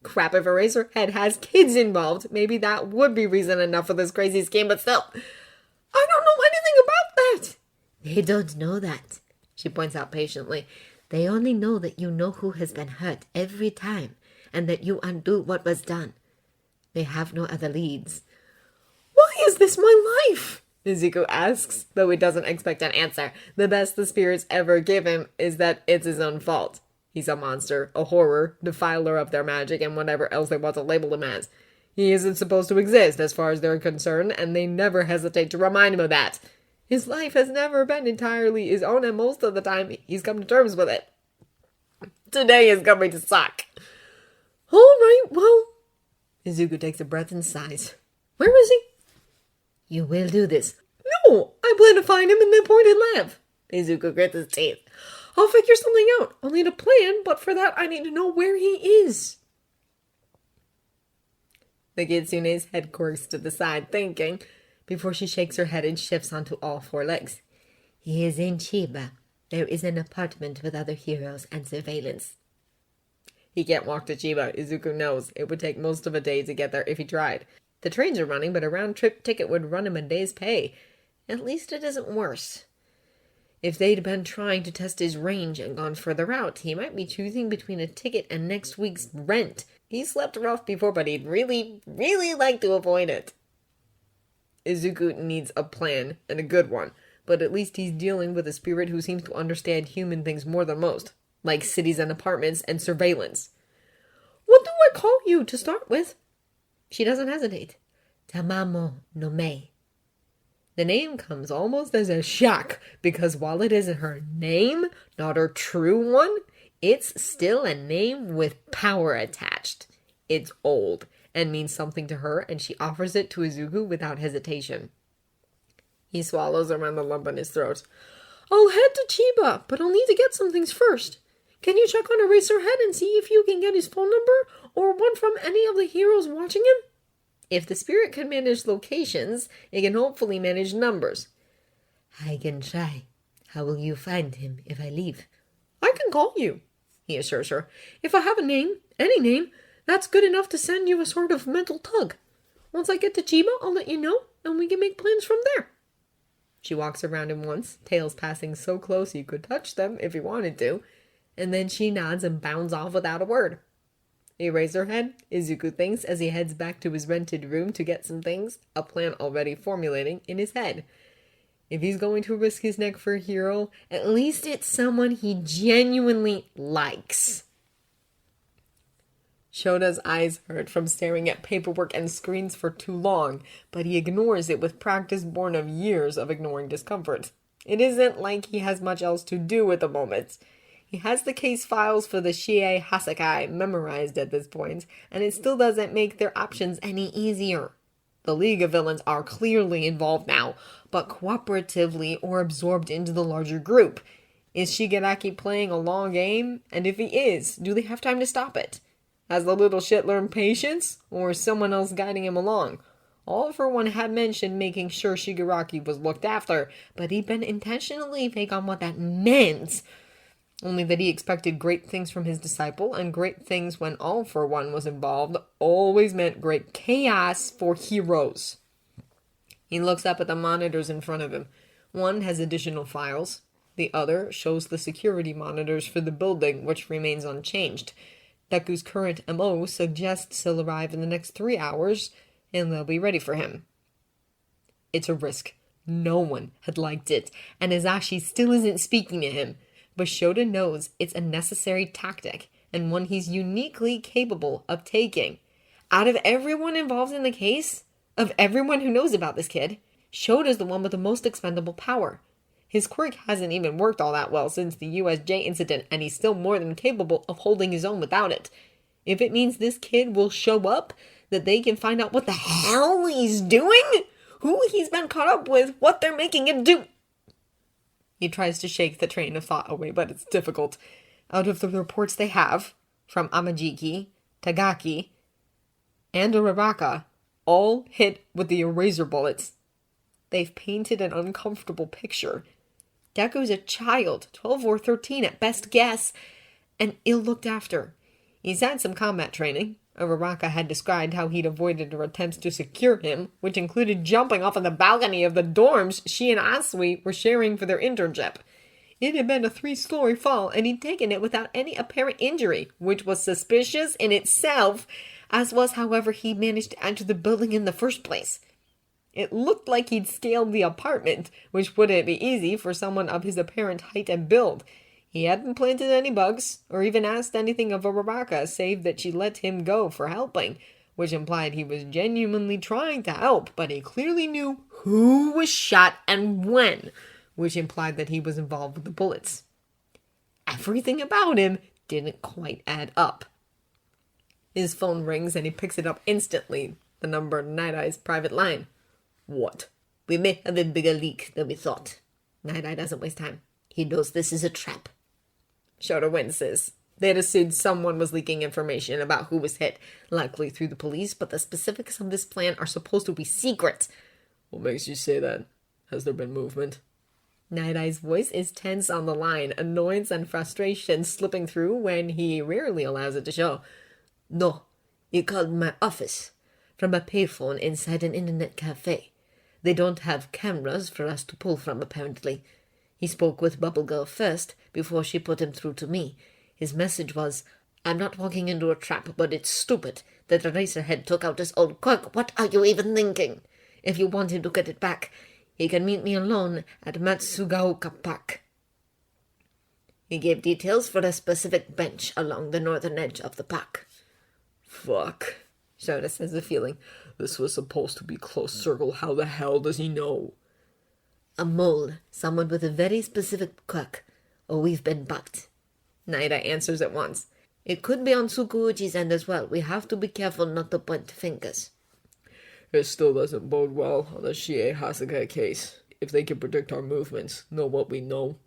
Crap, if Eraserhead has kids involved, maybe that would be reason enough for this crazy scheme, but still. I don't know anything about that. They don't know that, she points out patiently. They only know that you know who has been hurt every time, and that you undo what was done. They have no other leads. Why is this my life? Izuku asks, though he doesn't expect an answer. The best the spirits ever give him is that it's his own fault. He's a monster, a horror, defiler of their magic, and whatever else they want to label him as. He isn't supposed to exist as far as they're concerned, and they never hesitate to remind him of that. His life has never been entirely his own, and most of the time he's come to terms with it. Today is going to suck. All right, well... Izuku takes a breath and sighs. Where is he? You will do this. No, I plan to find him in the appointed lab. Izuku grits his teeth. I'll figure something out. I'll need a plan, but for that I need to know where he is. The Kitsune's head quirks to the side, thinking, before she shakes her head and shifts onto all four legs. He is in Chiba. There is an apartment with other heroes and surveillance. He can't walk to Chiba. Izuku knows. It would take most of a day to get there if he tried. The trains are running, but a round-trip ticket would run him a day's pay. At least it isn't worse. If they'd been trying to test his range and gone further out, he might be choosing between a ticket and next week's rent. He slept rough before, but he'd really, really like to avoid it. Izuku needs a plan, and a good one, but at least he's dealing with a spirit who seems to understand human things more than most, like cities and apartments and surveillance. What do I call you to start with? She doesn't hesitate. Tamamo no me. The name comes almost as a shock, because while it isn't her name, not her true one, it's still a name with power attached. It's old, and means something to her, and she offers it to Izuku without hesitation. He swallows around the lump in his throat. I'll head to Chiba, but I'll need to get some things first. Can you check on Eraserhead and see if you can get his phone number, or one from any of the heroes watching him? If the spirit can manage locations, it can hopefully manage numbers. I can try. How will you find him if I leave? I can call you, he assures her. If I have a name, any name, that's good enough to send you a sort of mental tug. Once I get to Chiba, I'll let you know, and we can make plans from there. She walks around him once, tails passing so close you could touch them if you wanted to, and then she nods and bounds off without a word. Eraserhead, Izuku thinks as he heads back to his rented room to get some things, a plan already formulating in his head. If he's going to risk his neck for a hero, at least it's someone he genuinely likes. Shota's eyes hurt from staring at paperwork and screens for too long, but he ignores it with practice born of years of ignoring discomfort. It isn't like he has much else to do at the moment. He has the case files for the Shie Hassaikai memorized at this point, and it still doesn't make their options any easier. The League of Villains are clearly involved now, but cooperatively or absorbed into the larger group. Is Shigaraki playing a long game? And if he is, do they have time to stop it? Has the little shit learned patience, or is someone else guiding him along? All for One had mentioned making sure Shigaraki was looked after, but he'd been intentionally vague on what that meant. Only that he expected great things from his disciple, and great things when All for One was involved always meant great chaos for heroes. He looks up at the monitors in front of him. One has additional files. The other shows the security monitors for the building, which remains unchanged. Deku's current MO suggests he'll arrive in the next 3 hours, and they'll be ready for him. It's a risk. No one had liked it, and Azashi still isn't speaking to him. But Shota knows it's a necessary tactic, and one he's uniquely capable of taking. Out of everyone involved in the case, of everyone who knows about this kid, Shota's the one with the most expendable power. His quirk hasn't even worked all that well since the USJ incident, and he's still more than capable of holding his own without it. If it means this kid will show up, that they can find out what the hell he's doing, who he's been caught up with, what they're making him do. He tries to shake the train of thought away, but it's difficult. Out of the reports they have, from Amajiki, Tagaki, and Uraraka, all hit with the eraser bullets. They've painted an uncomfortable picture. Deku's a child, 12 or 13 at best guess, and ill looked after. He's had some combat training. Uraraka had described how he'd avoided her attempts to secure him, which included jumping off of the balcony of the dorms she and Asui were sharing for their internship. It had been a 3-story fall, and he'd taken it without any apparent injury, which was suspicious in itself, as was, however, he managed to enter the building in the first place. It looked like he'd scaled the apartment, which wouldn't be easy for someone of his apparent height and build. He hadn't planted any bugs, or even asked anything of Uraraka, save that she let him go for helping, which implied he was genuinely trying to help, but he clearly knew who was shot and when, which implied that he was involved with the bullets. Everything about him didn't quite add up. His phone rings and he picks it up instantly, the number Nighteye's private line. What? We may have a bigger leak than we thought. Nighteye doesn't waste time. He knows this is a trap. Shota winces. They had assumed someone was leaking information about who was hit, likely through the police, but the specifics of this plan are supposed to be secret. What makes you say that? Has there been movement? Night-Eye's voice is tense on the line, annoyance and frustration slipping through when he rarely allows it to show. No, he called my office from a payphone inside an internet cafe. They don't have cameras for us to pull from, apparently. He spoke with Bubble Girl first, before she put him through to me. His message was, "I'm not walking into a trap, but it's stupid that Eraserhead took out his old quirk. What are you even thinking? If you want him to get it back, he can meet me alone at Matsugaoka Park." He gave details for a specific bench along the northern edge of the park. Fuck, Shota says with feeling. This was supposed to be close circle. How the hell does he know? A mole, someone with a very specific quirk. Oh, we've been bucked. Nighteye answers at once. It could be on Tsukuuchi's end as well. We have to be careful not to point fingers. It still doesn't bode well on the Shie Hassaikai case. If they can predict our movements, know what we know.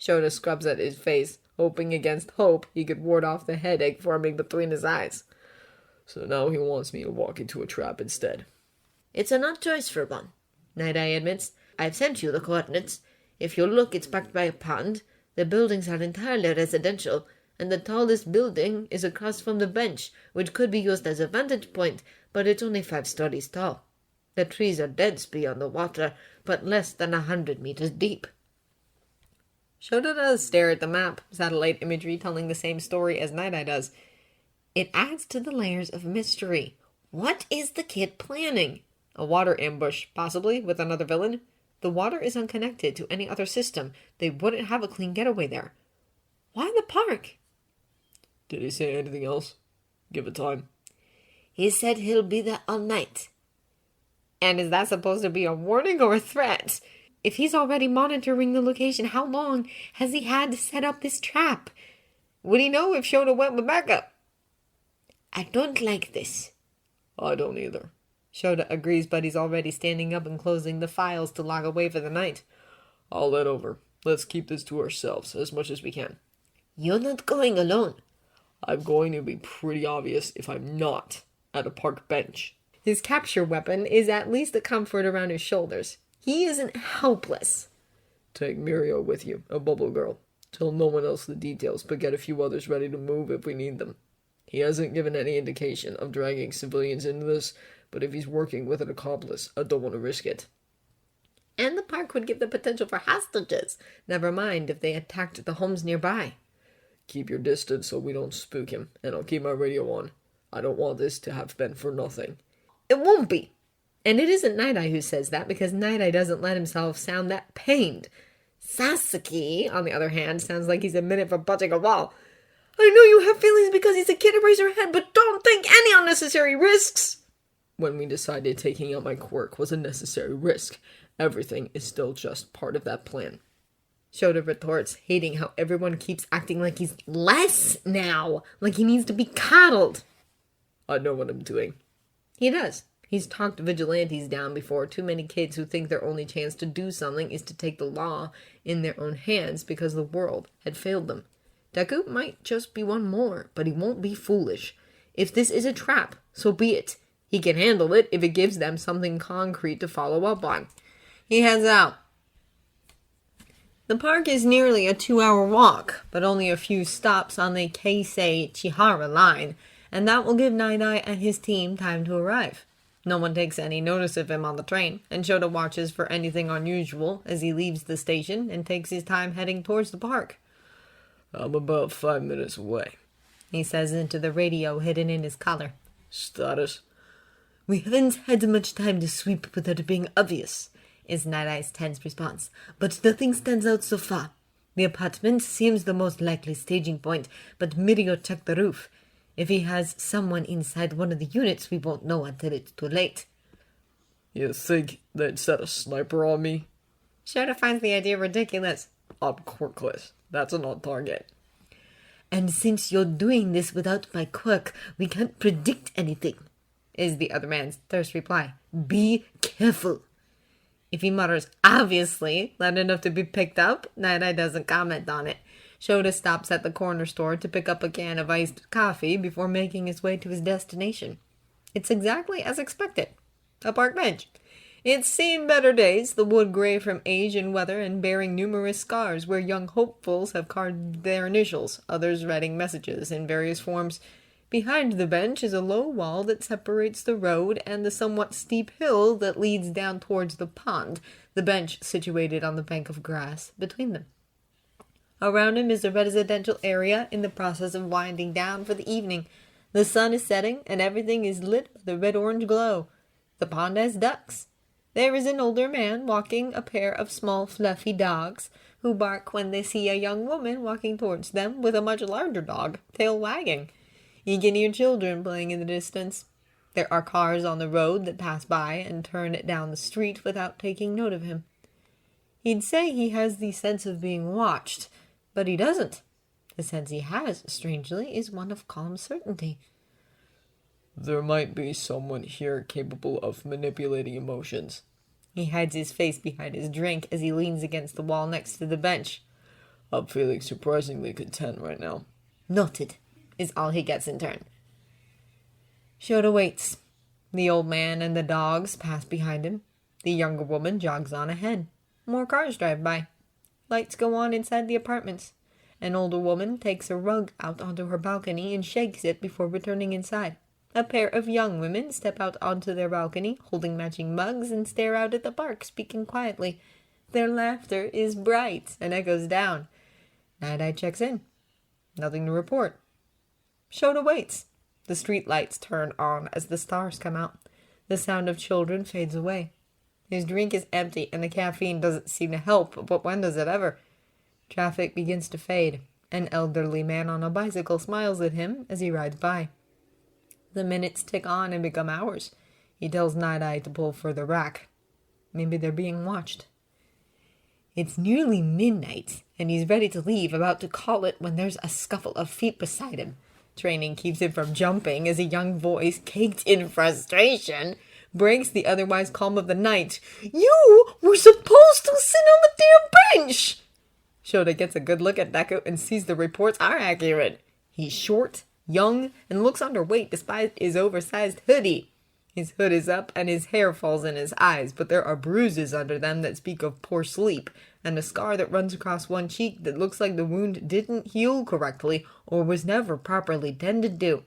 Shota scrubs at his face, hoping against hope he could ward off the headache forming between his eyes. So now he wants me to walk into a trap instead. It's an odd choice for one, Nighteye admits. I've sent you the coordinates. If you look, it's backed by a pond. The buildings are entirely residential, and the tallest building is across from the bench, which could be used as a vantage point, but it's only 5 stories tall. The trees are dense beyond the water, but less than 100 meters deep. Shota does stare at the map, satellite imagery telling the same story as Nighteye does. It adds to the layers of mystery. What is the kid planning? A water ambush, possibly, with another villain? The water is unconnected to any other system. They wouldn't have a clean getaway there. Why the park? Did he say anything else? Give it time. He said he'll be there all night. And is that supposed to be a warning or a threat? If he's already monitoring the location, how long has he had to set up this trap? Would he know if Shota went with backup? I don't like this. I don't either. Shota agrees, but he's already standing up and closing the files to log away for the night. I'll let over. Let's keep this to ourselves as much as we can. You're not going alone. I'm going to be pretty obvious if I'm not at a park bench. His capture weapon is at least a comfort around his shoulders. He isn't helpless. Take Mirio with you, a bubble girl. Tell no one else the details, but get a few others ready to move if we need them. He hasn't given any indication of dragging civilians into this, but if he's working with an accomplice, I don't want to risk it. And the park would give the potential for hostages. Never mind if they attacked the homes nearby. Keep your distance so we don't spook him, and I'll keep my radio on. I don't want this to have been for nothing. It won't be. And it isn't Nighteye who says that, because Nighteye doesn't let himself sound that pained. Sasuke, on the other hand, sounds like he's admitted for punching a wall. I know you have feelings because he's a kid at Eraserhead, but don't take any unnecessary risks. When we decided taking out my quirk was a necessary risk, everything is still just part of that plan. Shota retorts, hating how everyone keeps acting like he's less now, like he needs to be coddled. I know what I'm doing. He does. He's talked vigilantes down before. Too many kids who think their only chance to do something is to take the law in their own hands because the world had failed them. Deku might just be one more, but he won't be foolish. If this is a trap, so be it. He can handle it if it gives them something concrete to follow up on. He heads out. The park is nearly a 2-hour walk, but only a few stops on the Keisei-Chihara line, and that will give Nighteye and his team time to arrive. No one takes any notice of him on the train, and Shota watches for anything unusual as he leaves the station and takes his time heading towards the park. I'm about 5 minutes away, he says into the radio hidden in his collar. Status? We haven't had much time to sweep without it being obvious, is Night-Eye's tense response. But nothing stands out so far. The apartment seems the most likely staging point, but Mirio checked the roof. If he has someone inside one of the units, we won't know until it's too late. You think they'd set a sniper on me? Shota finds the idea ridiculous. I'm quirkless. That's an on target. And since you're doing this without my quirk, we can't predict anything, is the other man's terse reply. Be careful. If he mutters, obviously, loud enough to be picked up, Nighteye doesn't comment on it. Shota stops at the corner store to pick up a can of iced coffee before making his way to his destination. It's exactly as expected. A park bench. It's seen better days, the wood gray from age and weather and bearing numerous scars where young hopefuls have carved their initials, others writing messages in various forms. Behind the bench is a low wall that separates the road and the somewhat steep hill that leads down towards the pond, the bench situated on the bank of grass between them. Around him is a residential area in the process of winding down for the evening. The sun is setting and everything is lit with a red-orange glow. The pond has ducks. There is an older man walking a pair of small fluffy dogs who bark when they see a young woman walking towards them with a much larger dog, tail wagging. You can hear children playing in the distance. There are cars on the road that pass by and turn down the street without taking note of him. He'd say he has the sense of being watched, but he doesn't. The sense he has, strangely, is one of calm certainty. There might be someone here capable of manipulating emotions. He hides his face behind his drink as he leans against the wall next to the bench. I'm feeling surprisingly content right now. Noted, is all he gets in turn. Shota waits. The old man and the dogs pass behind him. The younger woman jogs on ahead. More cars drive by. Lights go on inside the apartments. An older woman takes a rug out onto her balcony and shakes it before returning inside. A pair of young women step out onto their balcony, holding matching mugs, and stare out at the park, speaking quietly. Their laughter is bright and echoes down. Nighteye checks in. Nothing to report. Shota waits. The street lights turn on as the stars come out. The sound of children fades away. His drink is empty and the caffeine doesn't seem to help, but when does it ever? Traffic begins to fade. An elderly man on a bicycle smiles at him as he rides by. The minutes tick on and become hours. He tells Nighteye to pull for the rack. Maybe they're being watched. It's nearly midnight, and he's ready to leave, about to call it, when there's a scuffle of feet beside him. Training keeps him from jumping as a young voice, caked in frustration, breaks the otherwise calm of the night. You were supposed to sit on the damn bench! Shota gets a good look at Deku and sees the reports are accurate. He's short, young, and looks underweight despite his oversized hoodie. His hood is up and his hair falls in his eyes, but there are bruises under them that speak of poor sleep, and a scar that runs across one cheek that looks like the wound didn't heal correctly or was never properly tended to.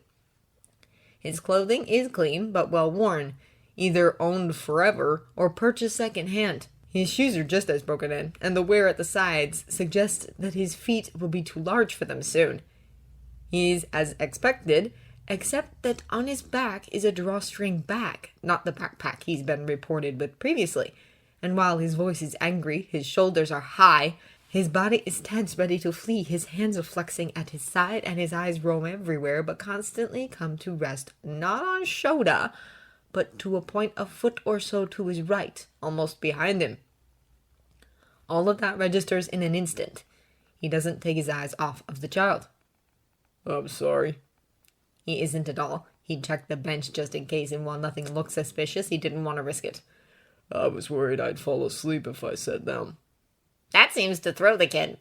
His clothing is clean but well worn, either owned forever or purchased second-hand. His shoes are just as broken in, and the wear at the sides suggests that his feet will be too large for them soon. He's as expected, except that on his back is a drawstring bag, not the backpack he's been reported with previously. And while his voice is angry, his shoulders are high, his body is tense, ready to flee, his hands are flexing at his side, and his eyes roam everywhere, but constantly come to rest not on Shota, but to a point a foot or so to his right, almost behind him. All of that registers in an instant. He doesn't take his eyes off of the child. I'm sorry. He isn't at all. He checked the bench just in case, and while nothing looked suspicious, he didn't want to risk it. I was worried I'd fall asleep if I sat down. That seems to throw the kid.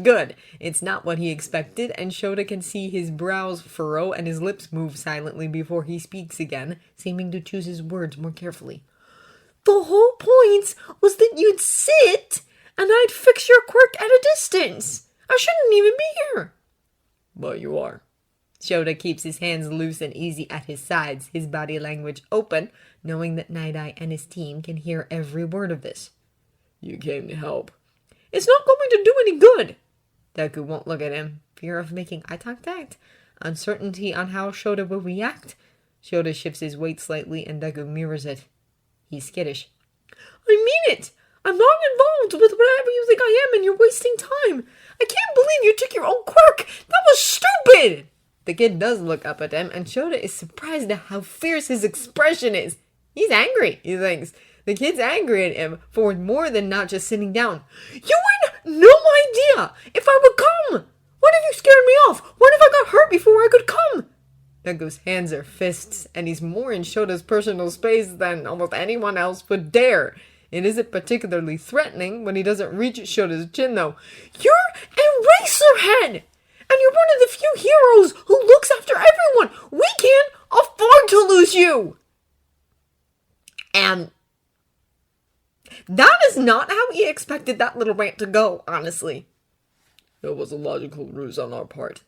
Good. It's not what he expected, and Shota can see his brows furrow and his lips move silently before he speaks again, seeming to choose his words more carefully. The whole point was that you'd sit, and I'd fix your quirk at a distance. I shouldn't even be here. But you are. Shota keeps his hands loose and easy at his sides, his body language open, knowing that Nighteye and his team can hear every word of this. You came to help. It's not going to do any good. Deku won't look at him. Fear of making eye contact. Uncertainty on how Shota will react. Shota shifts his weight slightly and Deku mirrors it. He's skittish. I mean it! I'm not involved with whatever you think I am, and you're wasting time. I can't believe you took your own quirk. That was stupid! The kid does look up at him, and Shota is surprised at how fierce his expression is. He's angry, he thinks. The kid's angry at him for more than not just sitting down. You had no idea if I would come! What if you scared me off? What if I got hurt before I could come? Degu's hands are fists, and he's more in Shota's personal space than almost anyone else would dare. It isn't particularly threatening when he doesn't reach Shota's chin, though. You're Eraserhead! And you're one of the few heroes who looks after everyone. We can't afford to lose you. And that is not how he expected that little rant to go, honestly. It was a logical ruse on our part.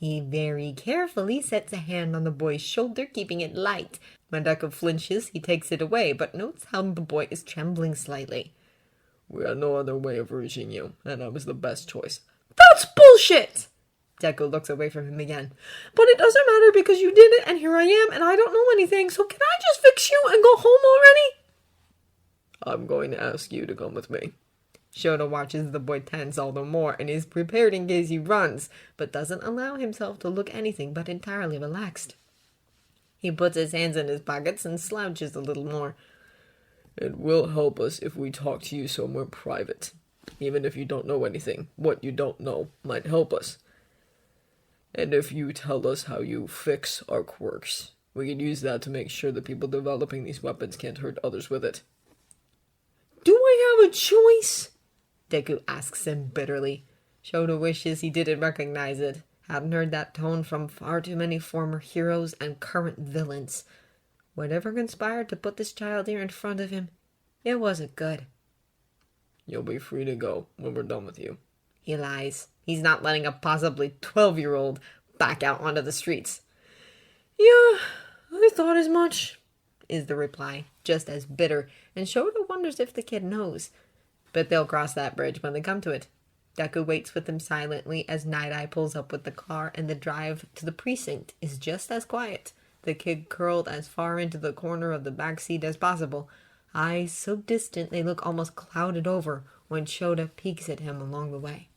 He very carefully sets a hand on the boy's shoulder, keeping it light. When Deku flinches, he takes it away, but notes how the boy is trembling slightly. We had no other way of reaching you, and I was the best choice. That's bullshit! Deku looks away from him again. But it doesn't matter because you did it, and here I am, and I don't know anything, so can I just fix you and go home already? I'm going to ask you to come with me. Shota watches the boy tense all the more and is prepared in case he runs, but doesn't allow himself to look anything but entirely relaxed. He puts his hands in his pockets and slouches a little more. It will help us if we talk to you somewhere private. Even if you don't know anything, what you don't know might help us. And if you tell us how you fix our quirks, we can use that to make sure the people developing these weapons can't hurt others with it. Do I have a choice? Deku asks him bitterly. Shota wishes he didn't recognize it. Hadn't heard that tone from far too many former heroes and current villains. Whatever conspired to put this child here in front of him, it wasn't good. You'll be free to go when we're done with you. He lies. He's not letting a possibly 12-year-old back out onto the streets. Yeah, I thought as much, is the reply, just as bitter, and Shota wonders if the kid knows. But they'll cross that bridge when they come to it. Deku waits with him silently as Nighteye pulls up with the car, and the drive to the precinct is just as quiet. The kid curled as far into the corner of the back seat as possible, eyes so distant they look almost clouded over when Shota peeks at him along the way.